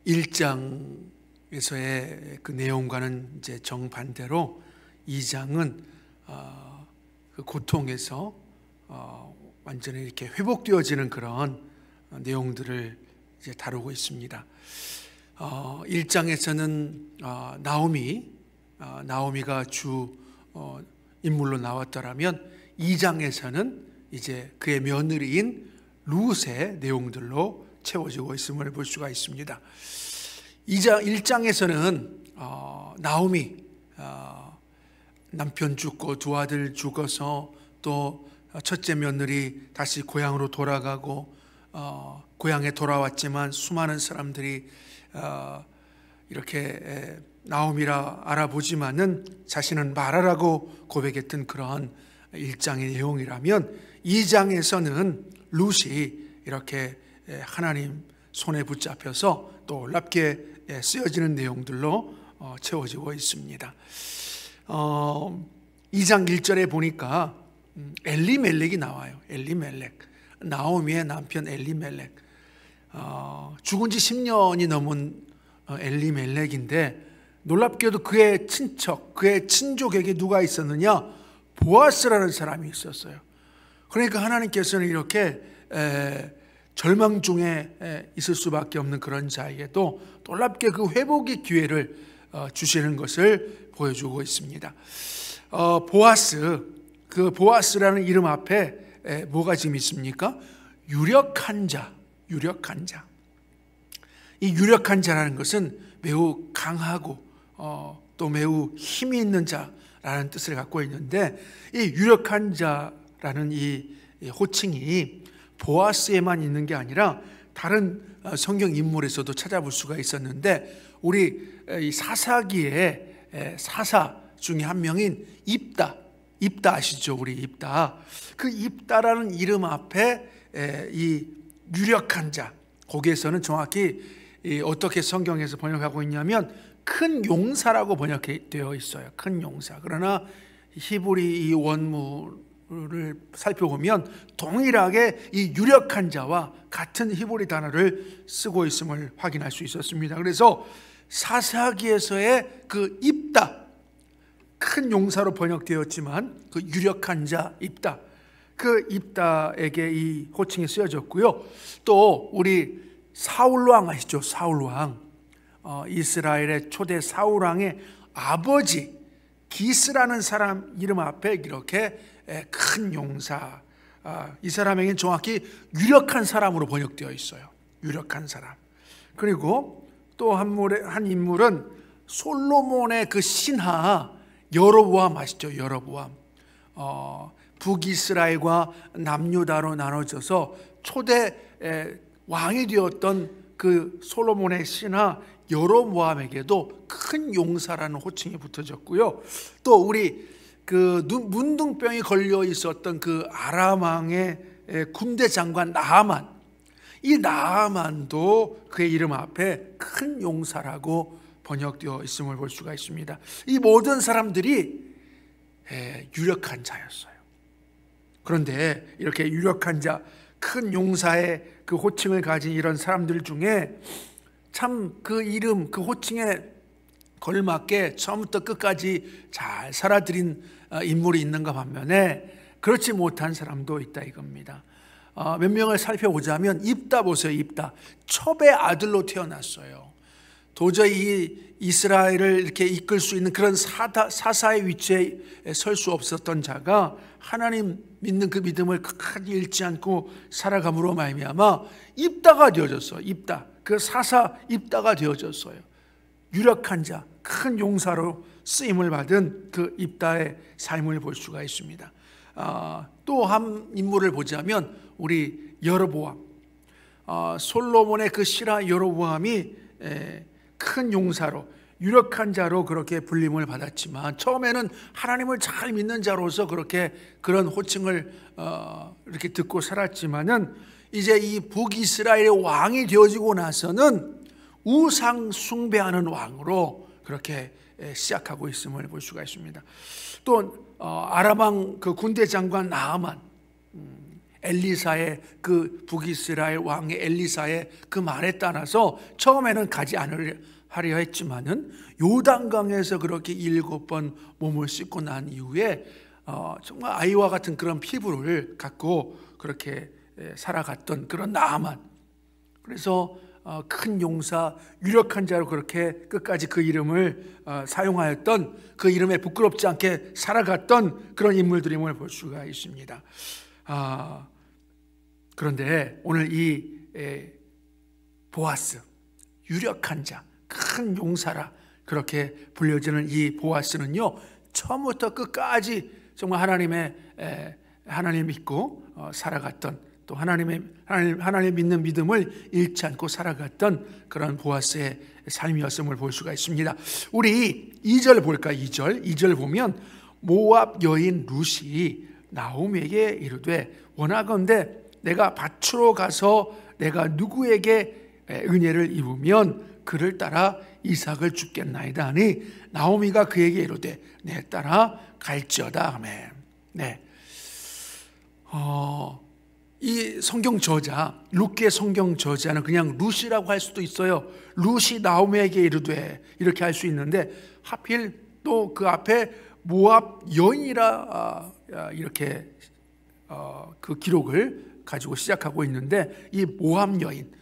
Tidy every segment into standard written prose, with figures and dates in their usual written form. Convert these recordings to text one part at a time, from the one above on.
1장에서의 그 내용과는 이제 정반대로 2장은 그 고통에서 완전히 이렇게 회복되어지는 그런 내용들을 이제 다루고 있습니다. 1장에서는 나오미가 주 인물로 나왔더라면 2장에서는 이제 그의 며느리인 룻의 내용들로 채워지고 있음을 볼 수가 있습니다. 1장에서는 나오미 남편 죽고 두 아들 죽어서 또 첫째 며느리 다시 고향으로 돌아가고 고향에 돌아왔지만 수많은 사람들이 이렇게 나오미라 알아보지만은 자신은 마라라고 고백했던 그러한 1장의 내용이라면 2장에서는 룻이 이렇게 하나님 손에 붙잡혀서 또 놀랍게 쓰여지는 내용들로 채워지고 있습니다. 2장 1절에 보니까 엘리멜렉이 나와요. 엘리멜렉, 나오미의 남편 엘리멜렉. 죽은 지 10년이 넘은 엘리멜렉인데 놀랍게도 그의 친척, 그의 친족에게 누가 있었느냐? 보아스라는 사람이 있었어요. 그러니까 하나님께서는 이렇게 절망 중에 있을 수밖에 없는 그런 자에게도 놀랍게 그 회복의 기회를 주시는 것을 보여주고 있습니다. 그 보아스라는 이름 앞에 뭐가 지금 있습니까? 유력한 자. 이 유력한 자라는 것은 매우 강하고 또 매우 힘이 있는 자라는 뜻을 갖고 있는데, 이 유력한 자라는 이 호칭이 보아스에만 있는 게 아니라 다른 성경 인물에서도 찾아볼 수가 있었는데, 우리 사사기의 사사 중에 한 명인 입다 아시죠? 우리 입다. 그 입다라는 이름 앞에 이 유력한 자, 거기에서는 정확히 어떻게 성경에서 번역하고 있냐면 큰 용사라고 번역되어 있어요. 큰 용사. 그러나 히브리 이 원문을 살펴보면 동일하게 이 유력한 자와 같은 히브리 단어를 쓰고 있음을 확인할 수 있었습니다. 그래서 사사기에서의 그 입다, 큰 용사로 번역되었지만 그 유력한 자 입다, 그 입다에게 이 호칭이 쓰여졌고요. 또 우리 사울왕 아시죠? 사울왕, 이스라엘의 초대 사울왕의 아버지 기스라는 사람 이름 앞에 이렇게 큰 용사, 이 사람에게는 정확히 유력한 사람으로 번역되어 있어요. 유력한 사람. 그리고 또 한 인물은 솔로몬의 그 신하 여로보암 아시죠? 여로보암. 북이스라엘과 남유다로 나눠져서 초대 왕이 되었던 그 솔로몬의 신하 여로보암에게도 큰 용사라는 호칭이 붙어졌고요. 또 우리 그 문둥병이 걸려 있었던 그 아람 왕의 군대 장관 나아만, 이 나아만도 그의 이름 앞에 큰 용사라고 번역되어 있음을 볼 수가 있습니다. 이 모든 사람들이 유력한 자였어요. 그런데 이렇게 유력한 자, 큰 용사의 그 호칭을 가진 이런 사람들 중에 참 그 이름, 그 호칭에 걸맞게 처음부터 끝까지 잘 살아들인 인물이 있는가 반면에 그렇지 못한 사람도 있다 이겁니다. 몇 명을 살펴보자면 입다 보세요. 입다. 첩의 아들로 태어났어요. 도저히 이스라엘을 이렇게 이끌 수 있는 그런 사사의 위치에 설 수 없었던 자가 하나님 믿는 그 믿음을 끝까지 잃지 않고 살아감으로 말미암아 입다가 되어졌어요. 입다. 그 사사 입다가 되어졌어요. 유력한 자, 큰 용사로 쓰임을 받은 그 입다의 삶을 볼 수가 있습니다. 또 한 인물을 보자면 우리 여로보암, 솔로몬의 그 실화 여로보암이 큰 용사로 유력한 자로 그렇게 불림을 받았지만 처음에는 하나님을 잘 믿는 자로서 그렇게 그런 호칭을 이렇게 듣고 살았지만은 이제 이 북이스라엘의 왕이 되어지고 나서는 우상 숭배하는 왕으로 그렇게 시작하고 있음을 볼 수가 있습니다. 또 아람 왕 그 군대 장관 나아만, 엘리사의 그 북이스라엘 왕의 엘리사의 그 말에 따라서 처음에는 가지 하려 했지만은 요단강에서 그렇게 7번 몸을 씻고 난 이후에 정말 아이와 같은 그런 피부를 갖고 그렇게 살아갔던 그런 나아만, 그래서 큰 용사, 유력한 자로 그렇게 끝까지 그 이름을 사용하였던, 그 이름에 부끄럽지 않게 살아갔던 그런 인물들임을 볼 수가 있습니다. 그런데 오늘 이 보아스, 유력한 자, 큰 용사라 그렇게 불려지는 이 보아스는요, 처음부터 끝까지 정말 하나님 믿고 살아갔던, 또 하나님 믿는 믿음을 잃지 않고 살아갔던 그런 보아스의 삶이었음을 볼 수가 있습니다. 우리 2절 볼까요? 2절 보면 모압 여인 룻이 나오미에게 이르되 원하건대 내가 밭으로 가서 내가 누구에게 은혜를 입으면 그를 따라 이삭을 주겠나이다 하니 나오미가 그에게 이르되 내 따라 갈지어다. 아멘. 네. 이 성경 저자, 룻기의 성경 저자는 그냥 룻이라고 할 수도 있어요. 룻이 나오미에게 이르되 이렇게 할 수 있는데 하필 또 그 앞에 모압 여인이라 이렇게 그 기록을 가지고 시작하고 있는데, 이 모압 여인,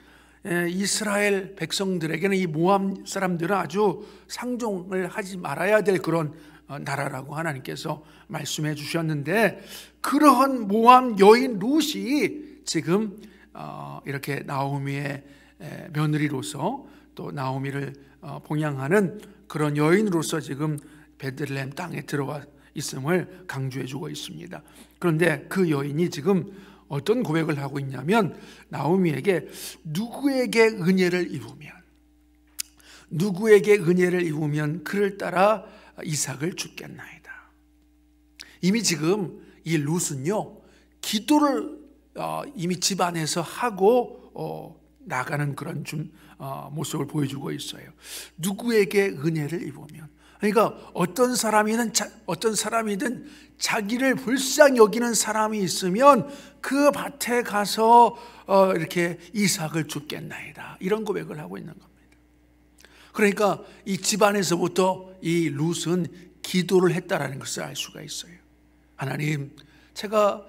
이스라엘 백성들에게는 이 모압 사람들은 아주 상종을 하지 말아야 될 그런 나라라고 하나님께서 말씀해 주셨는데, 그러한 모압 여인 룻이 지금 이렇게 나오미의 며느리로서 또 나오미를 봉양하는 그런 여인으로서 지금 베들레헴 땅에 들어와 있음을 강조해 주고 있습니다. 그런데 그 여인이 지금 어떤 고백을 하고 있냐면, 나오미에게 누구에게 은혜를 입으면 그를 따라 이삭을 주겠나이다. 이미 지금 이 룻은요, 기도를 이미 집안에서 하고 나가는 그런 모습을 보여주고 있어요. 누구에게 은혜를 입으면, 그러니까 어떤 사람이든 자기를 불쌍히 여기는 사람이 있으면 그 밭에 가서 이렇게 이삭을 주겠나이다, 이런 고백을 하고 있는 겁니다. 그러니까 이 집안에서부터 이 룻은 기도를 했다라는 것을 알 수가 있어요. 하나님, 제가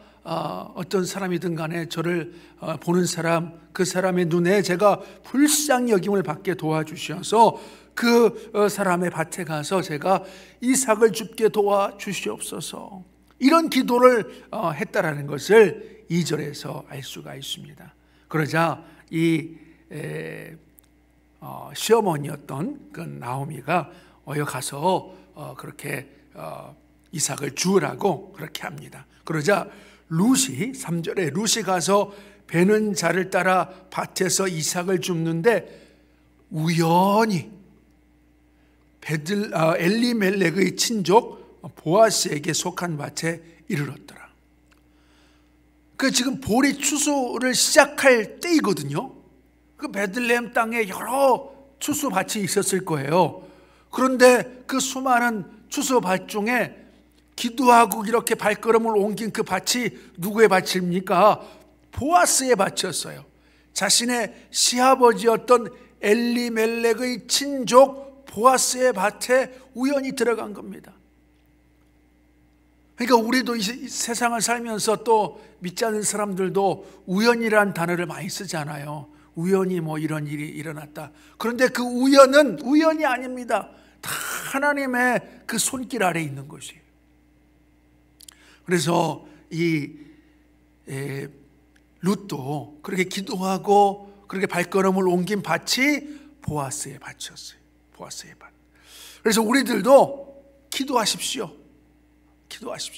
어떤 사람이든 간에 저를 보는 사람, 그 사람의 눈에 제가 불쌍히 여김을 받게 도와주셔서 그 사람의 밭에 가서 제가 이삭을 줍게 도와주시옵소서, 이런 기도를 했다라는 것을 2절에서 알 수가 있습니다. 그러자 이 시어머니였던 그 나오미가 가서 그렇게 이삭을 주우라고 그렇게 합니다. 그러자 룻이 3절에 룻이 가서 베는 자를 따라 밭에서 이삭을 줍는데 우연히 엘리멜렉의 친족 보아스에게 속한 밭에 이르렀더라. 그 지금 보리 추수를 시작할 때이거든요. 그 베들레헴 땅에 여러 추수밭이 있었을 거예요. 그런데 그 수많은 추수밭 중에 기도하고 이렇게 발걸음을 옮긴 그 밭이 누구의 밭입니까? 보아스의 밭이었어요. 자신의 시아버지였던 엘리멜렉의 친족 보아스의 밭에 우연히 들어간 겁니다. 그러니까 우리도 이 세상을 살면서 또 믿지 않는 사람들도 우연이라는 단어를 많이 쓰잖아요. 우연히 뭐 이런 일이 일어났다. 그런데 그 우연은 우연이 아닙니다. 다 하나님의 그 손길 아래 있는 것이에요. 그래서 이 룻도 그렇게 기도하고 그렇게 발걸음을 옮긴 밭이 보아스의 밭이었어요. 보아스의 밭. 그래서 우리들도 기도하십시오.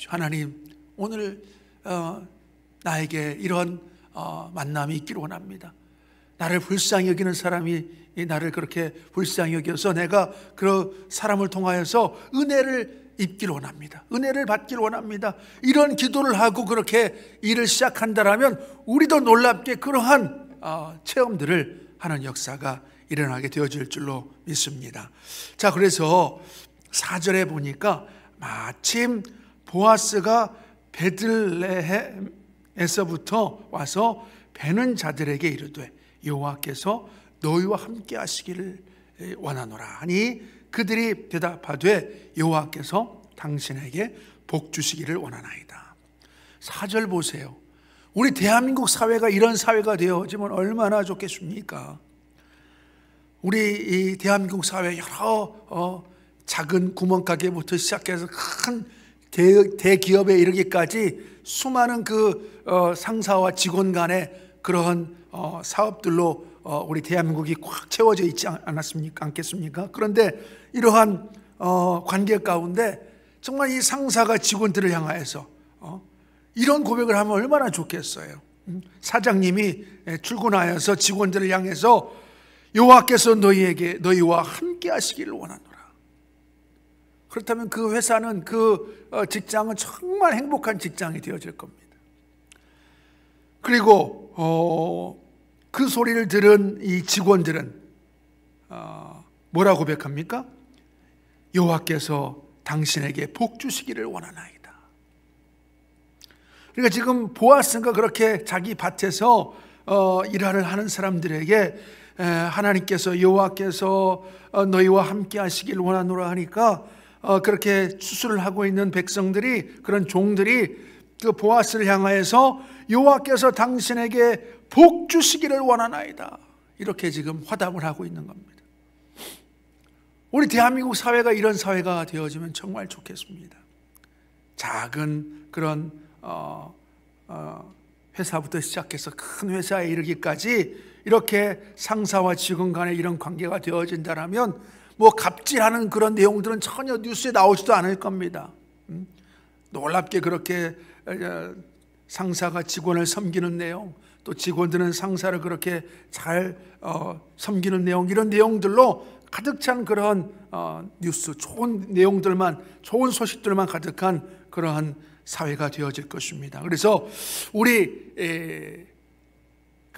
하나님, 오늘 나에게 이런 만남이 있기를 원합니다. 나를 불쌍히 여기는 사람이 나를 그렇게 불쌍히 여겨서 내가 그 사람을 통하여서 은혜를 입기를 원합니다. 은혜를 받기를 원합니다. 이런 기도를 하고 그렇게 일을 시작한다라면 우리도 놀랍게 그러한 체험들을 하는 역사가 일어나게 되어질 줄로 믿습니다. 자, 그래서 4절에 보니까 마침 보아스가 베들레헴에 에서부터 와서 베는 자들에게 이르되 여호와께서 너희와 함께 하시기를 원하노라 하니 그들이 대답하되 여호와께서 당신에게 복 주시기를 원하나이다. 4절 보세요. 우리 대한민국 사회가 이런 사회가 되어지면 얼마나 좋겠습니까? 우리 이 대한민국 사회 여러 작은 구멍가게부터 시작해서 큰 대기업에 이르기까지 수많은 그 상사와 직원 간의 그러한 사업들로 우리 대한민국이 꽉 채워져 있지 않겠습니까? 그런데 이러한 관계 가운데 정말 이 상사가 직원들을 향하여서 이런 고백을 하면 얼마나 좋겠어요. 사장님이 출근하여서 직원들을 향해서 여호와께서 너희와 함께 하시기를 원하노라. 그렇다면 그 회사는 그 직장은 정말 행복한 직장이 되어질 겁니다. 그리고 그 소리를 들은 이 직원들은 뭐라고 고백합니까? 여호와께서 당신에게 복 주시기를 원하나이다. 그러니까 지금 보아스가 그렇게 자기 밭에서 일을 하는 사람들에게 하나님께서 여호와께서 너희와 함께 하시길 원하노라 하니까 그렇게 수술을 하고 있는 백성들이, 그런 종들이 그 보아스를 향하여서 여호와께서 당신에게 복 주시기를 원하나이다, 이렇게 지금 화답을 하고 있는 겁니다. 우리 대한민국 사회가 이런 사회가 되어지면 정말 좋겠습니다. 작은 그런 회사부터 시작해서 큰 회사에 이르기까지 이렇게 상사와 직원 간에 이런 관계가 되어진다면 뭐 갑질하는 그런 내용들은 전혀 뉴스에 나오지도 않을 겁니다. 놀랍게 그렇게 상사가 직원을 섬기는 내용, 또 직원들은 상사를 그렇게 잘 섬기는 내용, 이런 내용들로 가득 찬 그런 뉴스, 좋은 내용들만, 좋은 소식들만 가득한 그러한 사회가 되어질 것입니다. 그래서 우리가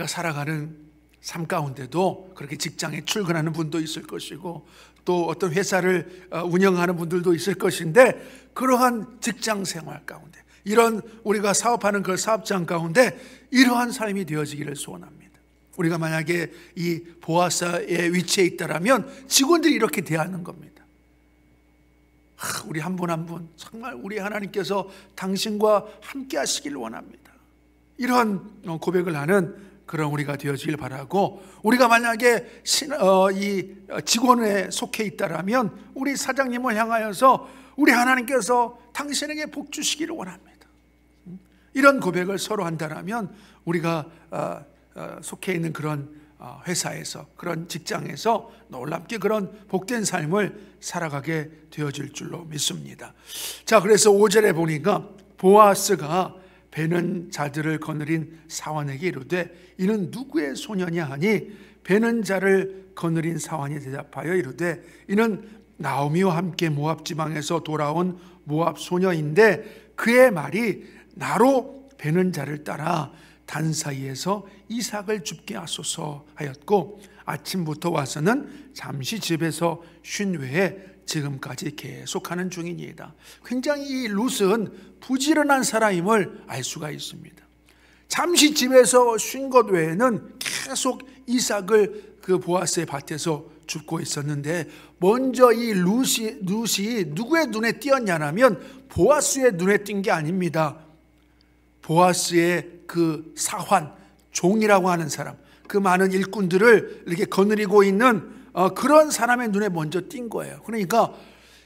살아가는 삶 가운데도 그렇게 직장에 출근하는 분도 있을 것이고 또 어떤 회사를 운영하는 분들도 있을 것인데, 그러한 직장 생활 가운데, 이런 우리가 사업하는 그 사업장 가운데 이러한 삶이 되어지기를 소원합니다. 우리가 만약에 이 보아스의 위치에 있다라면 직원들이 이렇게 대하는 겁니다. 우리 한 분 한 분 정말 우리 하나님께서 당신과 함께 하시길 원합니다. 이런 고백을 하는 그런 우리가 되어지길 바라고, 우리가 만약에 이 직원에 속해 있다라면 우리 사장님을 향하여서 우리 하나님께서 당신에게 복 주시기를 원합니다. 이런 고백을 서로 한다라면 우리가 속해 있는 그런 회사에서, 그런 직장에서 놀랍게 그런 복된 삶을 살아가게 되어질 줄로 믿습니다. 자, 그래서 5절에 보니까 보아스가 베는 자들을 거느린 사환에게 이르되 이는 누구의 소녀냐 하니, 베는 자를 거느린 사환이 대답하여 이르되 이는 나오미와 함께 모압 지방에서 돌아온 모압 소녀인데 그의 말이 나로 베는 자를 따라 단 사이에서 이삭을 줍게 하소서 하였고 아침부터 와서는 잠시 집에서 쉰 후에 지금까지 계속하는 중이니이다. 굉장히 이 룻은 부지런한 사람임을 알 수가 있습니다. 잠시 집에서 쉰 것 외에는 계속 이삭을 그 보아스의 밭에서 줍고 있었는데, 먼저 이 룻이 누구의 눈에 띄었냐면 보아스의 눈에 띈 게 아닙니다. 보아스의 그 사환, 종이라고 하는 사람, 그 많은 일꾼들을 이렇게 거느리고 있는 그런 사람의 눈에 먼저 띈 거예요. 그러니까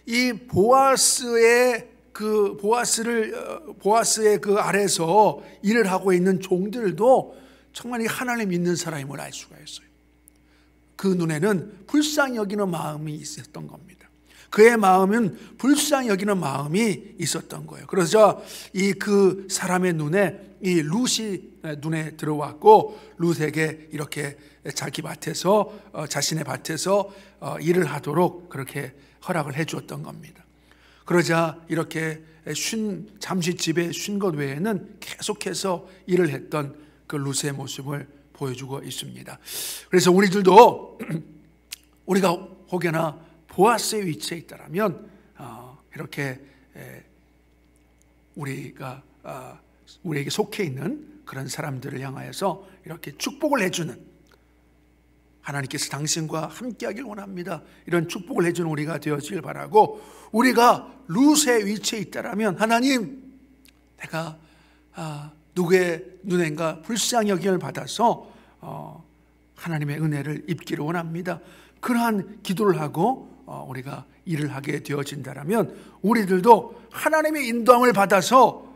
이 보아스의 그 아래서 일을 하고 있는 종들도 정말 이 하나님 믿는 사람임을 알 수가 있어요. 그 눈에는 불쌍히 여기는 마음이 있었던 겁니다. 그의 마음은 불쌍히 여기는 마음이 있었던 거예요. 그래서 이 그 사람의 눈에 이 룻이 눈에 들어왔고 룻에게 이렇게 자기 밭에서 자신의 밭에서 일을 하도록 그렇게 허락을 해 주었던 겁니다. 그러자 이렇게 잠시 집에 쉰 것 외에는 계속해서 일을 했던 그 룻의 모습을 보여주고 있습니다. 그래서 우리들도 우리가 혹여나 보아스의 위치에 있다라면 이렇게 우리가 우리에게 속해 있는 그런 사람들을 향하여서 이렇게 축복을 해주는, 하나님께서 당신과 함께하길 원합니다, 이런 축복을 해주는 우리가 되어지길 바라고, 우리가 룻의 위치에 있다라면 하나님, 내가 누구의 눈엔가 불쌍히 여김을 받아서 하나님의 은혜를 입기를 원합니다, 그러한 기도를 하고 우리가 일을 하게 되어진다라면 우리들도 하나님의 인도함을 받아서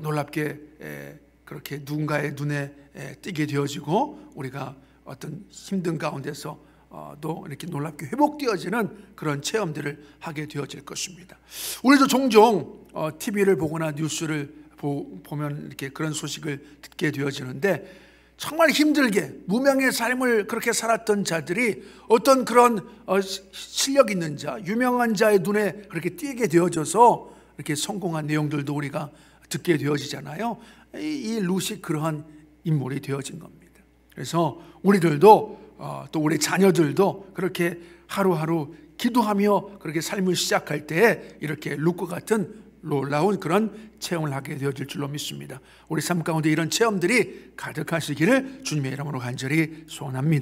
놀랍게 그렇게 누군가의 눈에 띄게 되어지고, 우리가 어떤 힘든 가운데서 또 이렇게 놀랍게 회복되어지는 그런 체험들을 하게 되어질 것입니다. 우리도 종종 TV를 보거나 뉴스를 보면 이렇게 그런 소식을 듣게 되어지는데, 정말 힘들게 무명의 삶을 그렇게 살았던 자들이 어떤 그런 실력 있는 자, 유명한 자의 눈에 그렇게 띄게 되어져서 이렇게 성공한 내용들도 우리가 듣게 되어지잖아요. 이 룻이 그러한 인물이 되어진 겁니다. 그래서 우리들도 또 우리 자녀들도 그렇게 하루하루 기도하며 그렇게 삶을 시작할 때 이렇게 룻과 같은 놀라운 그런 체험을 하게 되어질 줄로 믿습니다. 우리 삶 가운데 이런 체험들이 가득하시기를 주님의 이름으로 간절히 소원합니다.